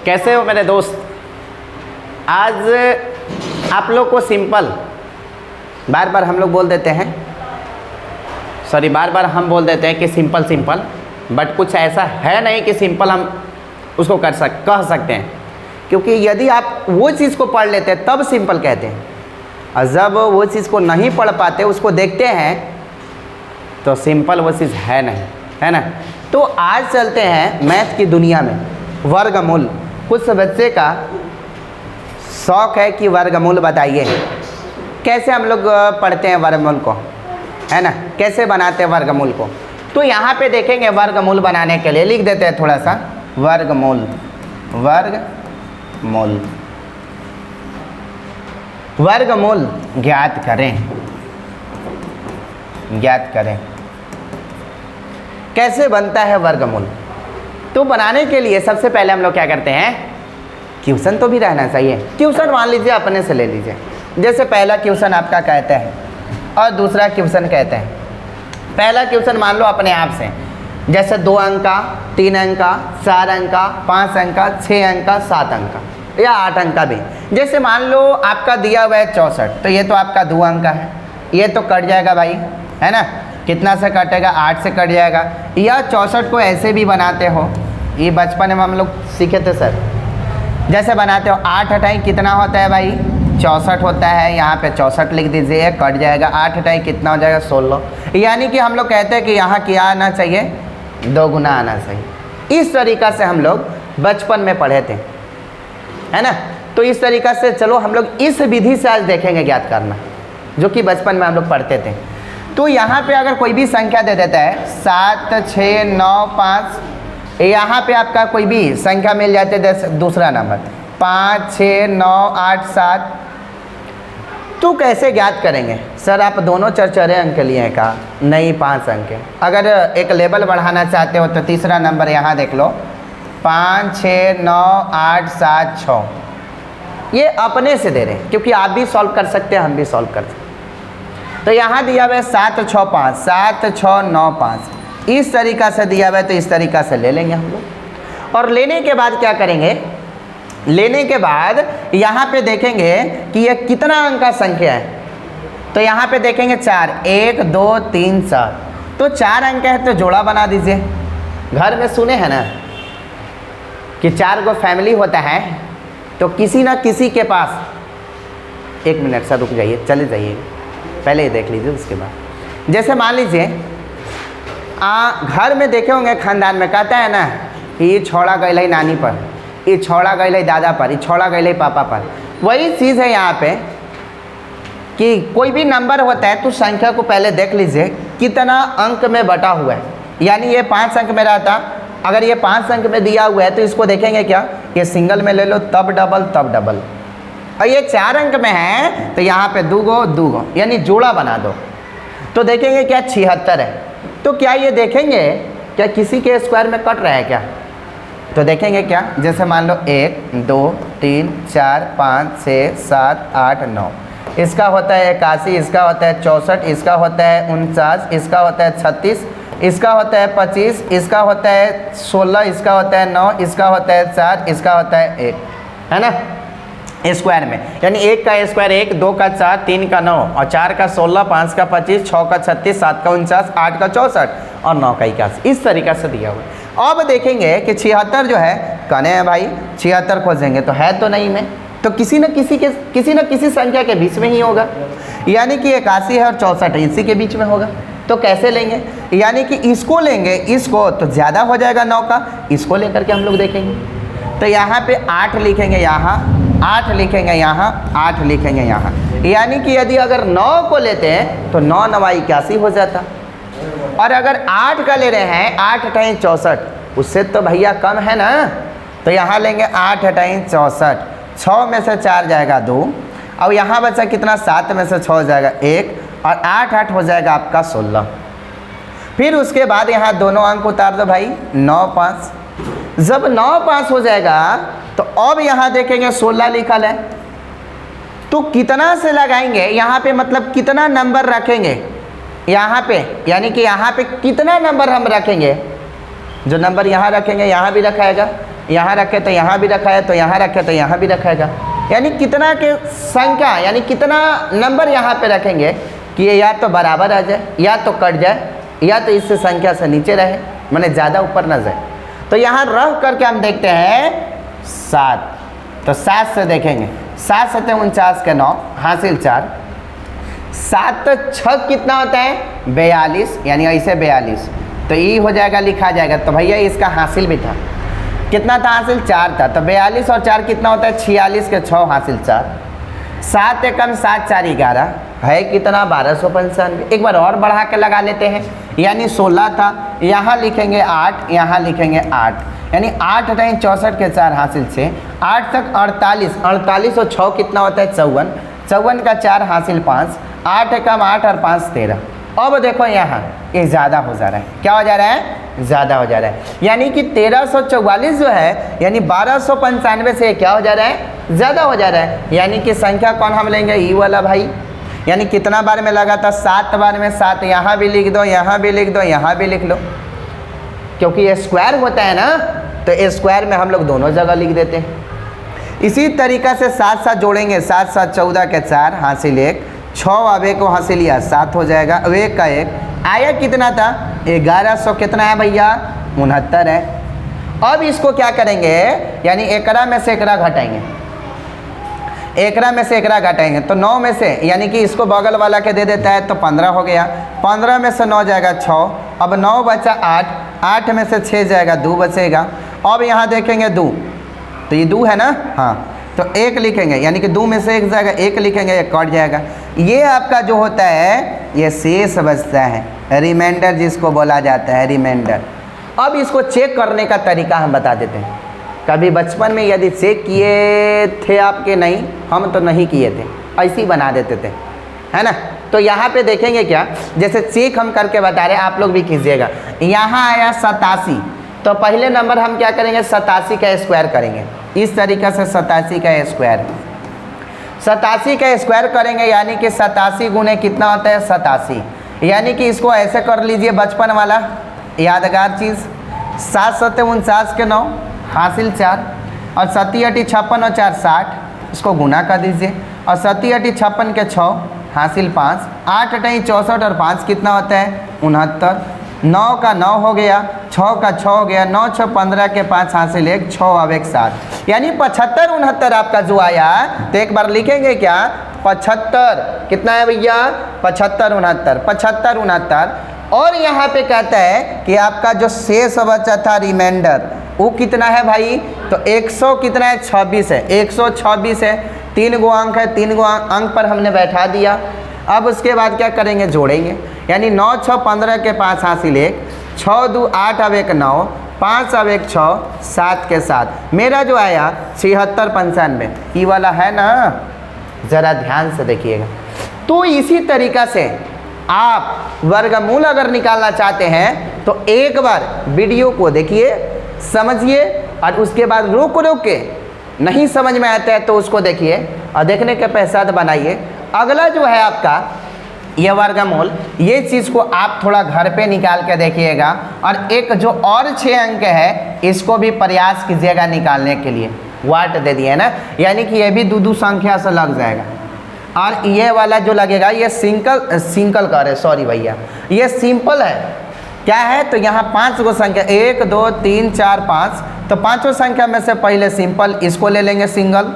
कैसे हो मेरे दोस्त? आज आप लोग को सिंपल बार बार हम लोग बोल देते हैं, बार बार हम बोल देते हैं कि सिंपल सिंपल, बट कुछ ऐसा है नहीं कि सिंपल हम उसको कह सकते हैं, क्योंकि यदि आप वो चीज़ को पढ़ लेते हैं तब सिंपल कहते हैं, और जब वो चीज़ को नहीं पढ़ पाते उसको देखते हैं तो सिंपल वो चीज़ है नहीं, है ना। तो आज चलते हैं मैथ की दुनिया में। वर्गमूल, कुछ बच्चे का शौक है कि वर्गमूल बताइए, कैसे हम लोग पढ़ते हैं वर्गमूल को, है ना, कैसे बनाते हैं वर्गमूल को। तो यहाँ पे देखेंगे वर्गमूल बनाने के लिए लिख देते हैं थोड़ा सा वर्गमूल। वर्गमूल, वर्गमूल ज्ञात करें, ज्ञात करें। कैसे बनता है वर्गमूल? तो बनाने के लिए सबसे पहले हम लोग क्या करते हैं, क्वेश्चन तो भी रहना चाहिए। क्वेश्चन मान लीजिए अपने से ले लीजिए, जैसे पहला क्वेश्चन आपका कहते हैं और दूसरा क्वेश्चन कहते हैं। पहला क्वेश्चन मान लो अपने आप से, जैसे 2 अंक का, 3 अंक का, 4 अंक का, 5 अंक का, 6 अंक का, 7 अंक का या 8 अंक का भी। जैसे मान लो आपका दिया हुआ है 64, तो ये तो आपका 2 अंक का है, ये तो कट जाएगा भाई, है ना। कितना से कटेगा? 8 से कट जाएगा। या 64 को ऐसे भी बनाते हो, ये बचपन में हम लोग सीखे थे सर, जैसे बनाते हो 8 हटाई कितना होता है भाई? 64 होता है। यहाँ पे 64 लिख दीजिए, कट जाएगा। 8 हटाई कितना हो जाएगा? 16। यानी कि हम लोग कहते हैं कि यहाँ क्या आना चाहिए? 2 गुना आना चाहिए। इस तरीक़ा से हम लोग बचपन में पढ़े थे, है ना। तो इस तरीक़ा से चलो हम लोग इस विधि से आज देखेंगे ज्ञात करना, जो कि बचपन में हम लोग पढ़ते थे। तो यहाँ पे अगर कोई भी संख्या दे देता है 7, 6, 9, 5, यहाँ पे आपका कोई भी संख्या मिल जाती है, जैसे दूसरा नंबर 5, 6, 9, 8, 7, तो कैसे ज्ञात करेंगे? सर आप दोनों चरचरे अंक लिए हैं का? नहीं, 5 अंक है। अगर एक लेवल बढ़ाना चाहते हो तो तीसरा नंबर यहाँ देख लो, 5, 6, 9, 8, 7, 6, ये अपने से दे रहे हैं, क्योंकि आप भी सॉल्व कर सकते हैं, हम भी सॉल्व कर सकते हैं। तो यहाँ दिया हुआ है 7, 6, 5, 7, 6, 9, 5, इस तरीक़ा से दिया हुआ है, तो इस तरीक़ा से ले लेंगे हम लोग। और लेने के बाद क्या करेंगे? लेने के बाद यहाँ पे देखेंगे कि ये कितना अंक का संख्या है, तो यहाँ पे देखेंगे 4, 1, 2, 3, 4, तो 4 अंक है, तो जोड़ा बना दीजिए। घर में सुने हैं ना कि 4 गो फैमिली होता है, तो किसी ना किसी के पास, 1 मिनट सर रुक जाइए, चले जाइए, पहले ये देख लीजिए उसके बाद। जैसे मान लीजिए घर में देखे होंगे, खानदान में कहता है ना कि ये छोड़ा गई है नानी पर, ये छोड़ा गई है दादा पर, ये छोड़ा गई है पापा पर। वही चीज़ है यहाँ पे कि कोई भी नंबर होता है तो संख्या को पहले देख लीजिए कितना अंक में बटा हुआ है। यानी ये 5 अंक में रहता, अगर ये 5 अंक में दिया हुआ है तो इसको देखेंगे क्या, ये सिंगल में ले लो, तब डबल, तब डबल। और ये 4 अंक में है तो यहाँ पे 2 गो, यानी जोड़ा बना दो, तो देखेंगे क्या 76 है। तो क्या ये देखेंगे क्या किसी के स्क्वायर में कट रहा है क्या? तो देखेंगे क्या, जैसे मान लो 1, 2, 3, 4, 5, 6, 7, 8, 9, इसका होता है 81, इसका होता है 64, इसका होता है 49, इसका होता है 36, इसका होता है 25, इसका होता है 16, इसका होता है 9, इसका होता है 4, इसका होता है 1, है ना, स्क्वायर में। यानी 1 का स्क्वायर 1, 2 का 4, 3 का 9 और 4 का 16, 5 का 25, 6 का 36, 7 का 49, 8 का 64 और 9 का 81, इस तरीक़ा से दिया हुआ है। अब देखेंगे कि 76 जो है, कने हैं भाई 76 खोजेंगे तो है तो नहीं में, तो किसी न किसी संख्या के बीच में ही होगा, यानी कि 81 है और 64 है, इसी के बीच में होगा। तो कैसे लेंगे? यानी कि इसको लेंगे, इसको तो ज़्यादा हो जाएगा 9 का, इसको लेकर के हम लोग देखेंगे। तो यहाँ पे 8 लिखेंगे, यहाँ 8 लिखेंगे, यहाँ 8 लिखेंगे, यहाँ। यानी कि यदि अगर 9 को लेते हैं तो 9 9 81 हो जाता, और अगर 8 का ले रहे हैं, 8 हटाई 64, उससे तो भैया कम है ना, तो यहाँ लेंगे 8 हटाई 64, 6 में से 4 जाएगा 2, और यहाँ बचा कितना, 7 में से 6 हो जाएगा 1, और 8 8 हो जाएगा आपका 16। फिर उसके बाद यहाँ दोनों अंक उतार दो भाई, 9 5। जब 9 5 हो जाएगा तो अब यहाँ देखेंगे 16 लिखल है, तो कितना से लगाएंगे यहाँ पे, मतलब कितना नंबर रखेंगे यहाँ पे, यानी कि यहाँ पे कितना नंबर हम रखेंगे, जो नंबर यहाँ रखेंगे यहाँ भी रखाएगा, यहाँ रखे तो यहाँ भी रखा है, तो यहाँ रखे तो यहाँ भी रखेगा। यानी कितना के संख्या यानी कितना नंबर यहाँ पे रखेंगे कि ये या तो बराबर आ जाए, या तो कट जाए, या तो इससे संख्या से नीचे रहे, माने ज़्यादा ऊपर ना जाए। तो यहाँ रह करके हम देखते हैं 7, तो 7 से देखेंगे 7 7 49 के 9 हासिल 4, 7 तो 6 कितना होता है 42, यानी ऐसे 42, तो ये हो जाएगा लिखा जाएगा। तो भैया इसका हासिल भी था, कितना था हासिल 4 था, तो 42 और 4 कितना होता है 46 के 6 हासिल 4, 7 एकम 7 4 11 है कितना 1295। एक बार और बढ़ा के लगा लेते हैं, यानी 16 था, यहाँ लिखेंगे 8, यहाँ लिखेंगे 8, यानी 8 टाइम 64 के 4 हासिल 6, 8 तक 48, 48 और 6 कितना होता है 54, 54 का 4 हासिल 5, 8 एकम 8 और 5 13। अब देखो यहाँ ये ज़्यादा हो जा रहा है, क्या हो जा रहा है ज़्यादा हो जा रहा है, यानी कि 1344 जो है यानी 1295 से क्या हो जा रहा है ज़्यादा हो जा रहा है। यानी कि संख्या कौन हम लेंगे ई वाला भाई, यानी कितना बार में लगा था 7 बार में 7, यहाँ भी लिख दो, यहाँ भी लिख दो, यहाँ भी लिख लो, क्योंकि ये स्क्वायर होता है ना, तो ये स्क्वायर में हम लोग दोनों जगह लिख देते हैं। इसी तरीक़ा से 7 7 जोड़ेंगे, 7 7 14 के 4 हासिल 1, 6 अब 1 को हासिल लिया 7 हो जाएगा, अब 1 का 1 आया कितना था 1100, कितना है भैया 69 है। अब इसको क्या करेंगे, यानी एकरा में से एकरा घटाएंगे, एकरा में से एकरा घटाएंगे, तो 9 में से यानी कि इसको बगल वाला के दे देता है तो 15 हो गया, 15 में से 9 जाएगा 6, अब 9 बचा 8, 8 में से 6 जाएगा 2 बचेगा। अब यहाँ देखेंगे 2, तो ये 2 है ना, हाँ, तो 1 लिखेंगे, यानी कि 2 में से 1 जाएगा, 1 लिखेंगे 1 कट जाएगा। ये आपका जो होता है ये शेष बचता है, रिमाइंडर जिसको बोला जाता है रिमाइंडर। अब इसको चेक करने का तरीका हम बता देते हैं। कभी बचपन में यदि चेक किए थे आपके, नहीं हम तो नहीं किए थे, ऐसे ही बना देते थे, है ना। तो यहाँ पे देखेंगे क्या, जैसे चेक हम करके बता रहे, आप लोग भी कीजिएगा। यहाँ आया 87, तो पहले नंबर हम क्या करेंगे 87 का स्क्वायर करेंगे, इस तरीक़े से 87 का स्क्वायर, 87 का स्क्वायर करेंगे, यानी कि 87 गुने कितना होता है 87, यानी कि इसको ऐसे कर लीजिए बचपन वाला यादगार चीज़, 7 7 49 के 9 हासिल 4, और 7 8 56 और 4 60, इसको गुना कर दीजिए, और 7 8 56 के 6 हासिल 5, 8 8 64 और 5 कितना होता है 69, 9 का 9 हो गया, 6 का 6 हो गया, 9 6 15 के 5 हासिल 1, 6 अब 1 7, यानी 75 69 आपका जो आया। तो एक बार लिखेंगे क्या 75, कितना है भैया 75 69, 75 69। और यहाँ पे कहता है कि आपका जो शेष बचा था रिमाइंडर वो कितना है भाई, तो 100 कितना है 26 है, 126 है, 3 गो अंक है, 3 गो अंक पर हमने बैठा दिया। अब उसके बाद क्या करेंगे जोड़ेंगे, यानी 9 6 15 के 5 हासिल 1, 6 2 8 अब 1 9, 5 अब 1 6, 7 के 7, मेरा जो आया 76 95, ये वाला है ना, ज़रा ध्यान से देखिएगा। तो इसी तरीक़ा से आप वर्गमूल अगर निकालना चाहते हैं तो एक बार वीडियो को देखिए, समझिए, और उसके बाद रुक के नहीं समझ में आता है तो उसको देखिए और देखने के पश्चात बनाइए। अगला जो है आपका ये वर्गमूल, ये चीज़ को आप थोड़ा घर पे निकाल के देखिएगा, और एक जो और 6 अंक है इसको भी प्रयास कीजिएगा निकालने के लिए। वाट दे दिए ना, यानी कि ये भी 2 संख्या से लग जाएगा, और ये वाला जो लगेगा ये सिंगल कर है, सॉरी भैया, ये सिंपल है। क्या है, तो यहाँ 5 गो संख्या 1 2 3 4 5, तो 5 संख्या में से पहले सिंपल इसको ले लेंगे सिंगल,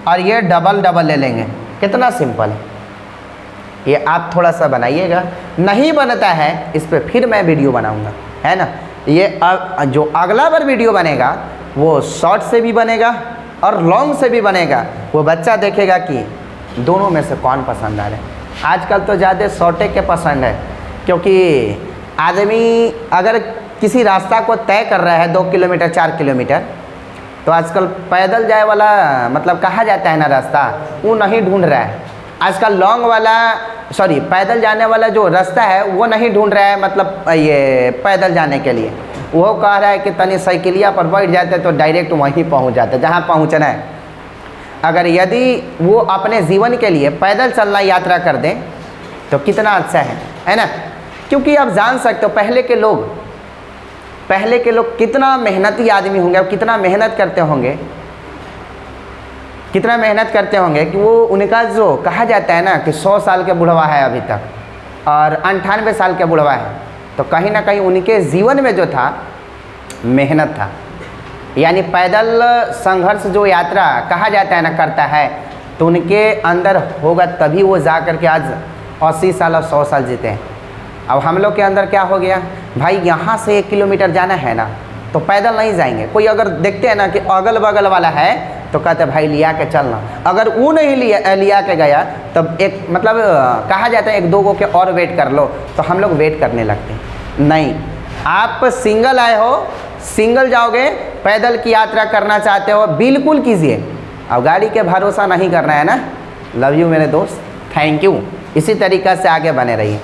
और ये डबल डबल ले लेंगे। कितना सिंपल है, ये आप थोड़ा सा बनाइएगा। नहीं बनता है इस पर फिर मैं वीडियो बनाऊंगा, है ना। ये जो अगला बार वीडियो बनेगा वो शॉर्ट से भी बनेगा और लॉन्ग से भी बनेगा, वो बच्चा देखेगा कि दोनों में से कौन पसंद आ रहा है। आजकल तो ज़्यादा शॉर्टे के पसंद है, क्योंकि आदमी अगर किसी रास्ता को तय कर रहा है 2 किलोमीटर 4 किलोमीटर, तो आजकल पैदल जाए वाला मतलब कहा जाता है ना रास्ता, वो नहीं ढूंढ रहा है। आजकल लॉन्ग वाला सॉरी पैदल जाने वाला जो रास्ता है वो नहीं ढूंढ रहा है, मतलब ये पैदल जाने के लिए वो कह रहा है कि तनी साइकिलिया पर बैठ जाते तो डायरेक्ट वहीं पहुंच जाते जहां पहुंचना है। अगर यदि वो अपने जीवन के लिए पैदल चलना यात्रा कर दें तो कितना अच्छा है ना। क्योंकि आप जान सकते हो पहले के लोग कितना मेहनती आदमी होंगे, अब कितना मेहनत करते होंगे, कितना मेहनत करते होंगे कि वो उनका जो कहा जाता है ना कि 100 साल के बुढ़वा है अभी तक और 98 साल के बुढ़वा है, तो कहीं ना कहीं उनके जीवन में जो था मेहनत था। यानी पैदल संघर्ष जो यात्रा कहा जाता है ना करता है, तो उनके अंदर होगा तभी वो जा कर के आज 80 साल और 100 साल जीते हैं। अब हम लोग के अंदर क्या हो गया भाई, यहाँ से 1 किलोमीटर जाना है ना तो पैदल नहीं जाएंगे। कोई अगर देखते हैं ना कि अगल बगल वाला है तो कहते भाई लिया के चलना, अगर वो नहीं लिया के गया तब एक मतलब कहा जाता है 1-2 गो के और वेट कर लो, तो हम लोग वेट करने लगते हैं। नहीं, आप सिंगल आए हो, सिंगल जाओगे, पैदल की यात्रा करना चाहते हो बिल्कुल कीजिए। अब गाड़ी के भरोसा नहीं करना है ना। लव यू मेरे दोस्त, थैंक यू। इसी तरीक़ा से आगे बने रहिए।